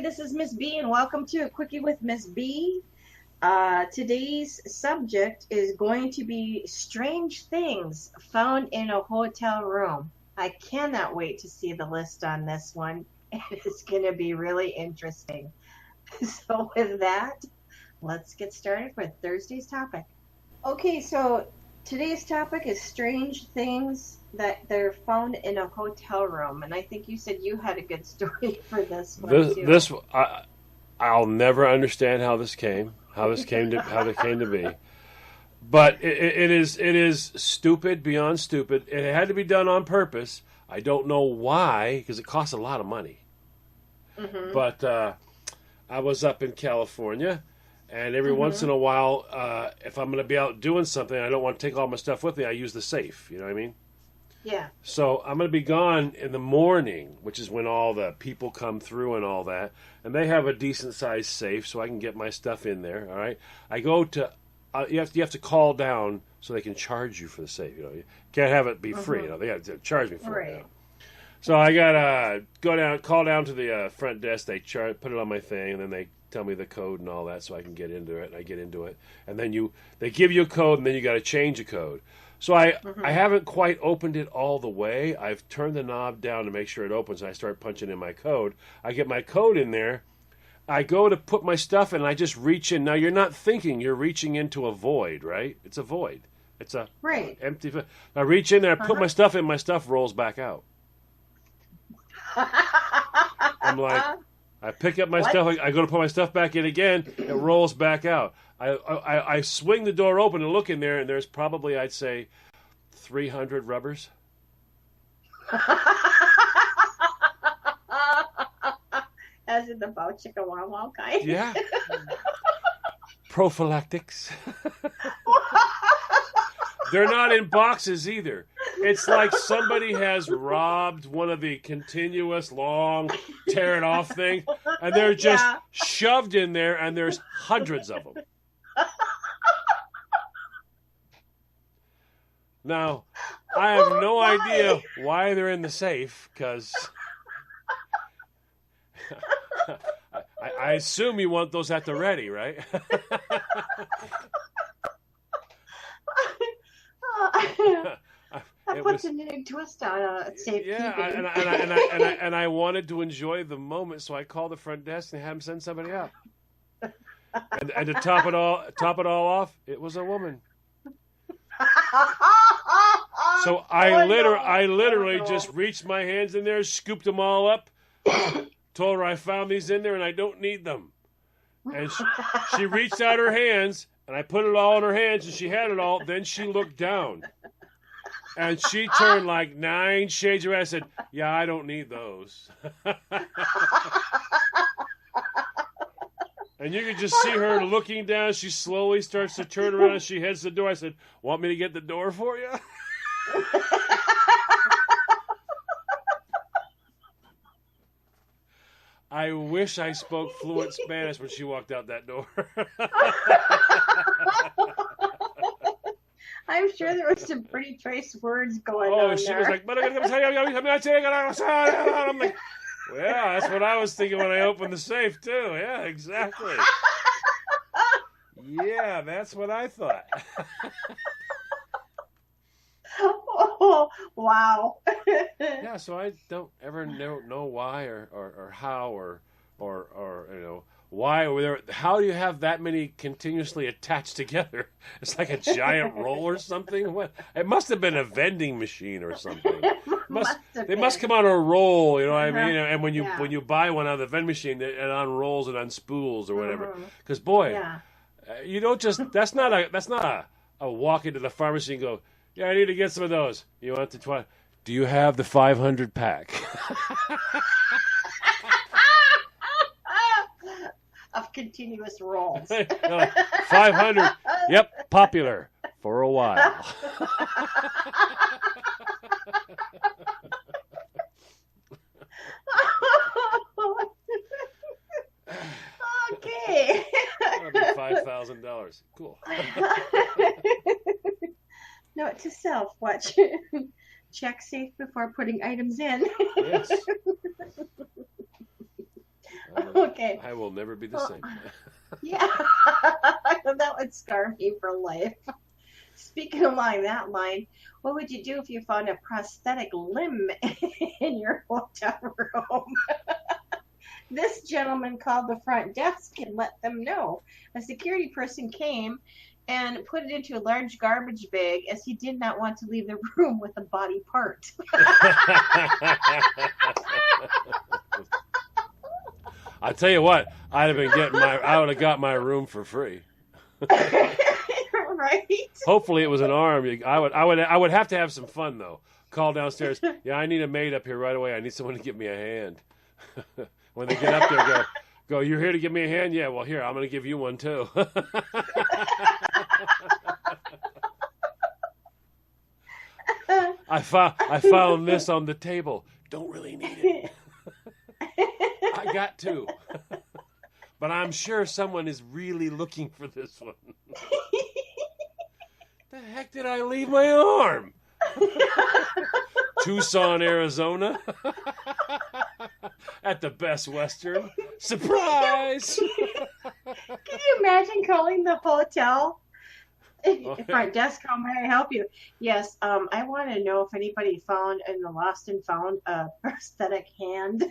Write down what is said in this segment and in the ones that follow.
this is Miss B, and welcome to a Quickie with Miss B. Today's subject is going to be strange things found in a hotel room. I cannot wait to see the list on this one. It is going to be really interesting. So with that, let's get started with Thursday's topic. Okay, so today's topic is strange things that they're found in a hotel room, and I think you said you had a good story for this one too. I'll never understand how this came to be, but it is stupid beyond stupid. It had to be done on purpose. I don't know why, because it costs a lot of money. Mm-hmm. But I was up in California, and every once in a while, if I'm going to be out doing something, I don't want to take all my stuff with me. I use the safe. You know what I mean? Yeah. So I'm going to be gone in the morning, which is when all the people come through and all that. And they have a decent-sized safe, so I can get my stuff in there, all right? I go to you have to call down so they can charge you for the safe. You know, you can't have it be free. You know, they have to charge me for it. You know? So I got to call down to the front desk. They put it on my thing, and then they tell me the code and all that so I can get into it. And I get into it. And then they give you a code, and then you got to change a code. So I haven't quite opened it all the way. I've turned the knob down to make sure it opens, and I start punching in my code. I get my code in there. I go to put my stuff in, and I just reach in. Now, you're not thinking. You're reaching into a void, right? It's a void. It's a empty. I reach in there, I put my stuff in, my stuff rolls back out. I'm like, I pick up my stuff, I go to put my stuff back in again, it rolls back out. I swing the door open and look in there, and there's probably, I'd say, 300 rubbers. As in the bow chicka wow wow kind. Yeah. Prophylactics. They're not in boxes either. It's like somebody has robbed one of the continuous long tear it off thing, and they're just shoved in there, and there's hundreds of them. Now, I have no idea why they're in the safe, because I assume you want those at the ready, right? That puts a new twist on safekeeping. Yeah, and I wanted to enjoy the moment, so I called the front desk and had them send somebody out. And to top it all off, it was a woman. So I literally just reached my hands in there, scooped them all up, told her I found these in there and I don't need them. And she reached out her hands, and I put it all in her hands, and she had it all. Then she looked down. And she turned like 9 shades of red. I said, yeah, I don't need those. And you could just see her looking down. She slowly starts to turn around, and she heads to the door. I said, want me to get the door for you? I wish I spoke fluent Spanish when she walked out that door. I'm sure there was some pretty choice words going on. Oh, she there. was like, I'm like, well, yeah, that's what I was thinking when I opened the safe, too. Yeah, exactly. Yeah, that's what I thought. Oh, wow. Yeah, so I don't ever know why or how or you know, why or there. How do you have that many continuously attached together? It's like a giant roll or something. What? It must have been a vending machine or something. They must come on a roll, you know what I mean? And when you buy one out of the vending machine, it unrolls and unspools or whatever. Because boy, you don't just that's not a walk into the pharmacy and go, yeah, I need to get some of those. You want the 20? Do you have the 500 pack? Of continuous rolls. 500. Yep, popular for a while. Okay. That'll be $5,000. Cool. Note to self: watch. Check safe before putting items in. Yes. Okay. I will never be the Well, same. yeah, that would scar me for life. Speaking along that line, what would you do if you found a prosthetic limb in your hotel room? This gentleman called the front desk and let them know. A security person came and put it into a large garbage bag as he did not want to leave the room with a body part. I tell you what, I would have got my room for free. Right? Hopefully, it was an arm. I would have to have some fun though. Call downstairs. Yeah, I need a maid up here right away. I need someone to give me a hand. When they get up there, go. You're here to give me a hand? Yeah. Well, here, I'm going to give you one too. I found this on the table. Don't really need it. I got two. But I'm sure someone is really looking for this one. The heck did I leave my arm? Tucson, Arizona. At the Best Western. Surprise! Can you imagine calling the hotel? Front desk, how may I help you? Yes, I want to know if anybody found in the lost and found a prosthetic hand.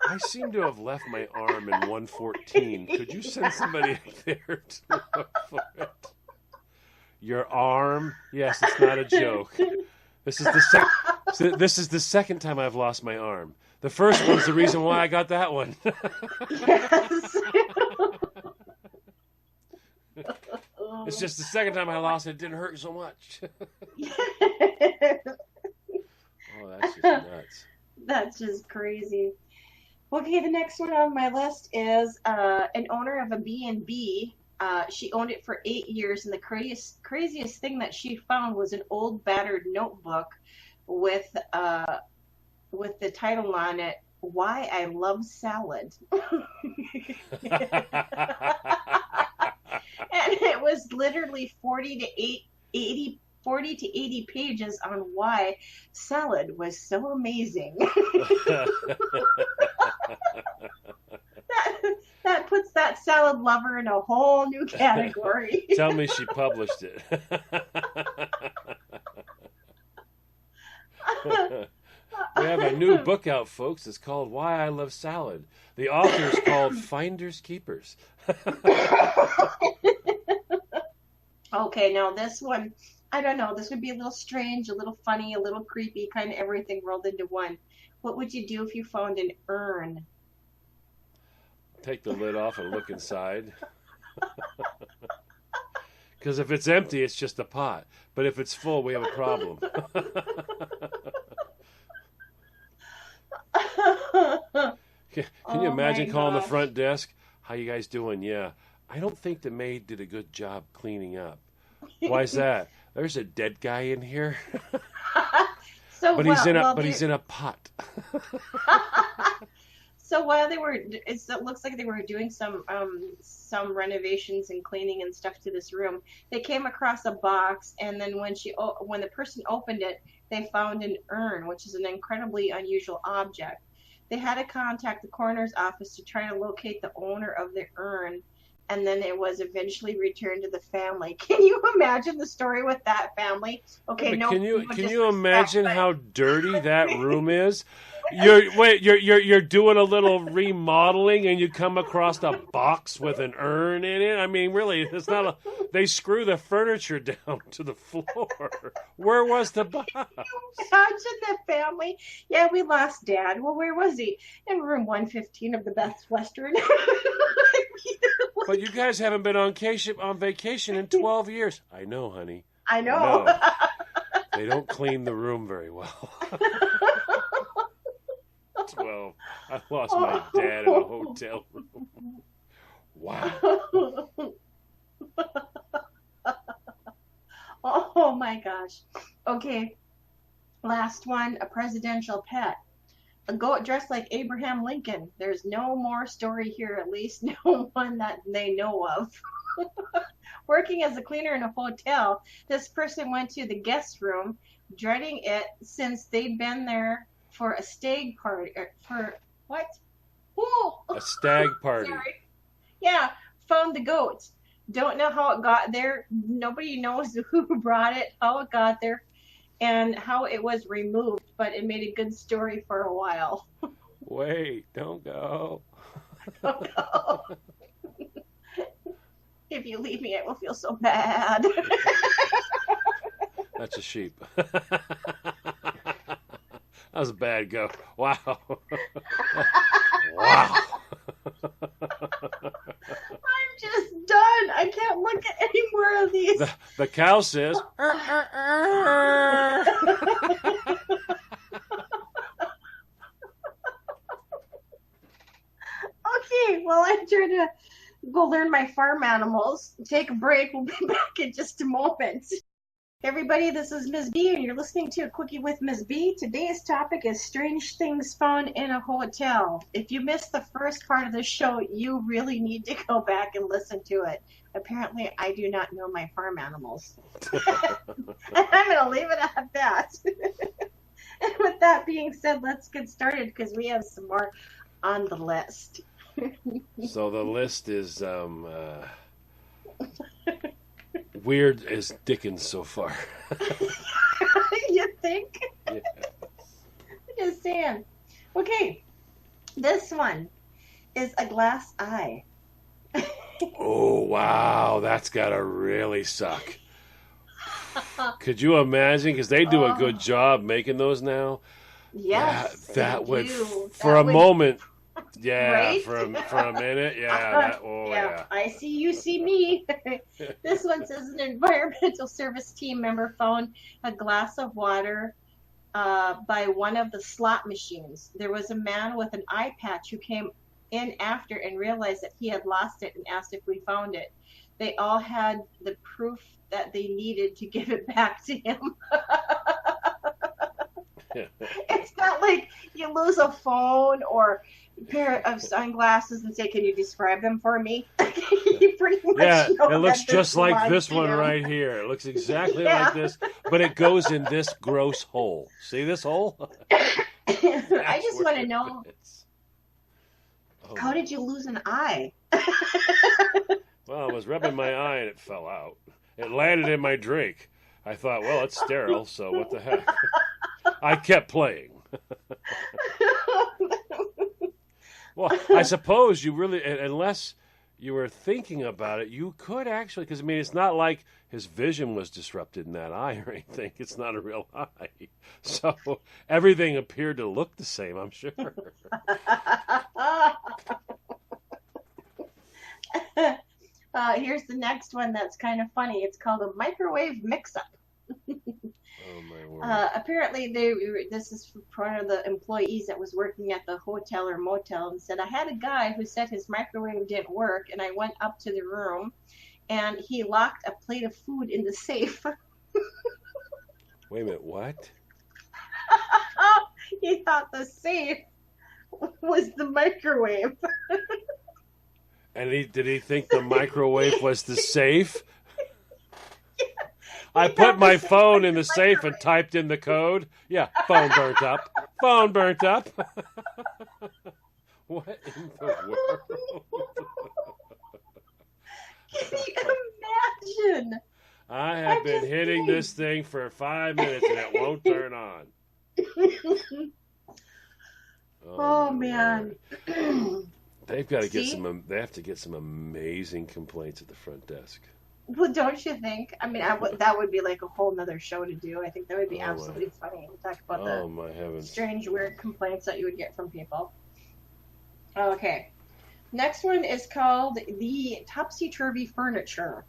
I seem to have left my arm in 114. Could you send somebody there to look for it? Your arm? Yes, it's not a joke. This is the second time I've lost my arm. The first one's the reason why I got that one. Yes. It's just the second time I lost it. It didn't hurt so much. Oh, that's just nuts. That's just crazy. Okay, the next one on my list is an owner of a B&B. She owned it for 8 years, and the craziest thing that she found was an old battered notebook with the title on it, "Why I Love Salad." And it was literally 40 to 80 pages on why salad was so amazing. That puts that salad lover in a whole new category. Tell me she published it. We have a new book out, folks. It's called Why I Love Salad. The author's called Finders Keepers. Okay, now this one, I don't know. This would be a little strange, a little funny, a little creepy, kind of everything rolled into one. What would you do if you found an urn? Take the lid off and look inside. Because if it's empty, it's just a pot. But if it's full, we have a problem. Can you imagine calling the front desk? How you guys doing? Yeah. I don't think the maid did a good job cleaning up. Why's that? There's a dead guy in here. But he's in a pot. So while they were, it looks like they were doing some renovations and cleaning and stuff to this room. They came across a box, and then when the person opened it, they found an urn, which is an incredibly unusual object. They had to contact the coroner's office to try to locate the owner of the urn, and then it was eventually returned to the family. Can you imagine the story with that family? Okay, yeah, no. Can you imagine how dirty that room is? You're doing a little remodeling and you come across a box with an urn in it. I mean, really, it's not they screw the furniture down to the floor. Where was the box? Imagine the family. Yeah, we lost Dad. Well, where was he? In room 115 of the Best Western. But you guys haven't been on vacation in 12 years. I know, honey. I know. They don't clean the room very well. 12. I lost my dad in a hotel room. Wow. Oh my gosh. Okay. Last one, a presidential pet. A goat dressed like Abraham Lincoln. There's no more story here, at least no one that they know of. Working as a cleaner in a hotel, this person went to the guest room, dreading it since they'd been there for a stag party. For what? A stag party. Sorry. Yeah, found the goat. Don't know how it got there. Nobody knows who brought it, how it got there, and how it was removed, but it made a good story for a while. Wait, don't go. Don't go. If you leave me, I will feel so bad. That's a sheep. That was a bad go. Wow. Wow. I'm just done. I can't look at any more of these. The cow says. Okay, well, I'm trying to go learn my farm animals. Take a break. We'll be back in just a moment. Everybody, this is Ms. B, and you're listening to a Quickie with Ms. B. Today's topic is strange things found in a hotel. If you missed the first part of the show, you really need to go back and listen to it. Apparently, I do not know my farm animals. I'm going to leave it at that. And with that being said, let's get started because we have some more on the list. So the list is weird as Dickens so far. You think? Yeah. Just saying. Okay, this one is a glass eye. Oh, wow. That's got to really suck. Could you imagine? Because they do a good job making those now. Yes, that would, do. for That a would, moment, yeah, right? for a minute, yeah. Yeah. I see you see me. This one says an environmental service team member found a glass of water by one of the slot machines. There was a man with an eye patch who came in after and realized that he had lost it and asked if we found it. They all had the proof that they needed to give it back to him. It's not like you lose a phone or a pair of sunglasses and say, "Can you describe them for me?" You pretty much know it looks that just like this one him. right here. It looks exactly like this, but it goes in this gross hole. See this hole? I just want to know, oh. how did you lose an eye? Well, I was rubbing my eye and it fell out. It landed in my drink. I thought, well, it's sterile, so what the heck? I kept playing. Well, I suppose you really, unless you were thinking about it, you could actually, because, I mean, it's not like his vision was disrupted in that eye or anything. It's not a real eye. So everything appeared to look the same, I'm sure. Here's the next one that's kind of funny. It's called a microwave mix-up. Oh, my word. Apparently, this is one of the employees that was working at the hotel or motel and said, I had a guy who said his microwave didn't work, and I went up to the room, and he locked a plate of food in the safe. Wait a minute, what? He thought the safe was the microwave. And did he think the microwave was the safe? I put my phone in the safe and typed in the code. Yeah, phone burnt up. Phone burnt up. What in the world? Can you imagine? I have been hitting this thing for 5 minutes and it won't turn on. Oh man. They've got to get some. They have to get some amazing complaints at the front desk. Well, don't you think? I mean, that would be like a whole nother show to do. I think that would be absolutely funny to talk about the strange, weird complaints that you would get from people. Okay. Next one is called the topsy-turvy furniture.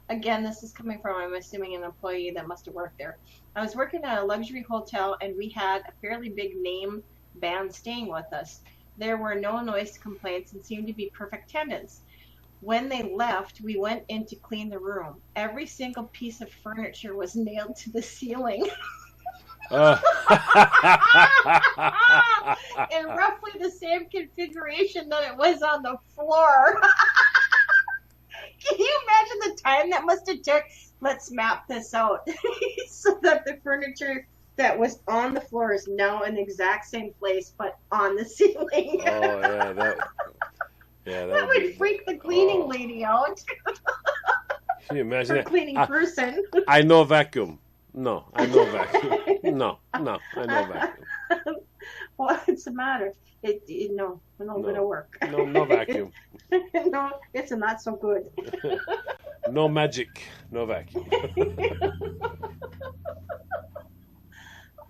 Again, this is coming from, I'm assuming, an employee that must have worked there. I was working at a luxury hotel, and we had a fairly big name band staying with us. There were no noise complaints and seemed to be perfect attendance. When they left, we went in to clean the room. Every single piece of furniture was nailed to the ceiling. In roughly the same configuration that it was on the floor. Can you imagine the time that must have took? Let's map this out so that the furniture that was on the floor is now in the exact same place, but on the ceiling. Oh that That would would be. freak the cleaning Oh, lady out, can you imagine or that? cleaning person. I know vacuum. No, I know vacuum. No, I know vacuum. What's the matter? No, not No, gonna work. no vacuum. No, it's not so good. No magic. No vacuum.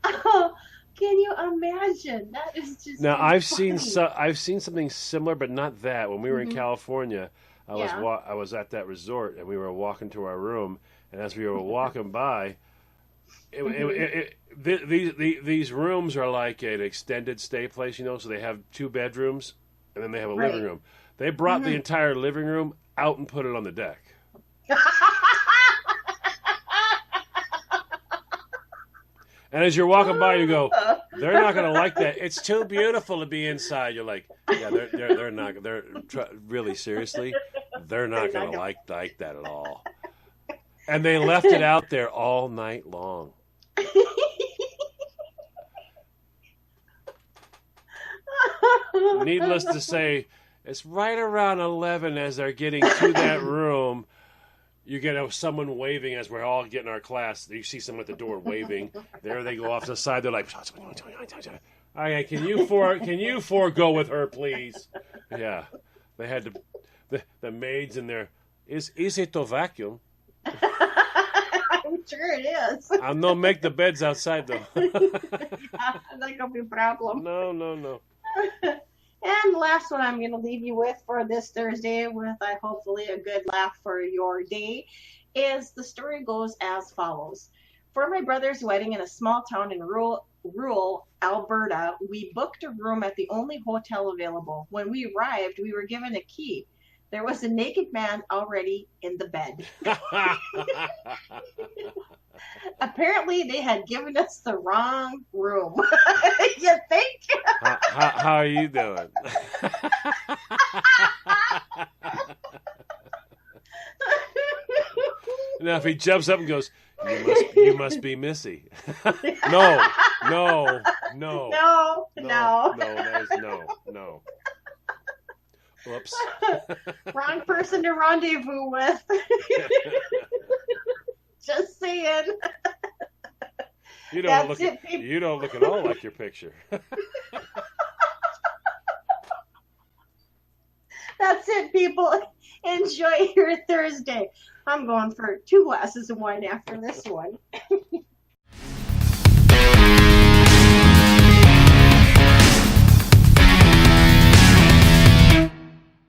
Oh, can you imagine? That is just Now so I've seen something similar, but not that. When we were in hmm California, Yeah. I was at that resort, and we were walking to our room, and as we were walking by, hmm these rooms are like an extended stay place, you know. So they have 2 bedrooms, and then they have a living Right. room. They brought the hmm entire living room out and put it on the deck. And as you're walking by, you go, they're not going to like that. It's too beautiful to be inside. You're like, yeah, they're not. Really seriously, they're They're not not going to gonna. like that at all. And they left it out there all night long. Needless to say, it's right around 11 as they're getting to that room. You get someone waving as we're all getting our class. You see someone at the door waving. There they go off to the side. They're like, "Okay, can you forego with her, please?" Yeah, they had the maids in there. Is it a vacuum? I'm sure it is. I'll no make the beds outside though. Yeah, that could be a problem. No. And the last one I'm going to leave you with for this Thursday, with hopefully a good laugh for your day, is the story goes as follows. For my brother's wedding in a small town in rural Alberta, we booked a room at the only hotel available. When we arrived, we were given a key. There was a naked man already in the bed. Apparently, they had given us the wrong room. You think? How are you doing? Now, if he jumps up and goes, you must be Missy. No, no, no, No, no, no. that is no. Whoops. Wrong person to rendezvous with. Just saying. That's it, people. You don't look at all like your picture. That's it, people. Enjoy your Thursday. I'm going for 2 glasses of wine after this one.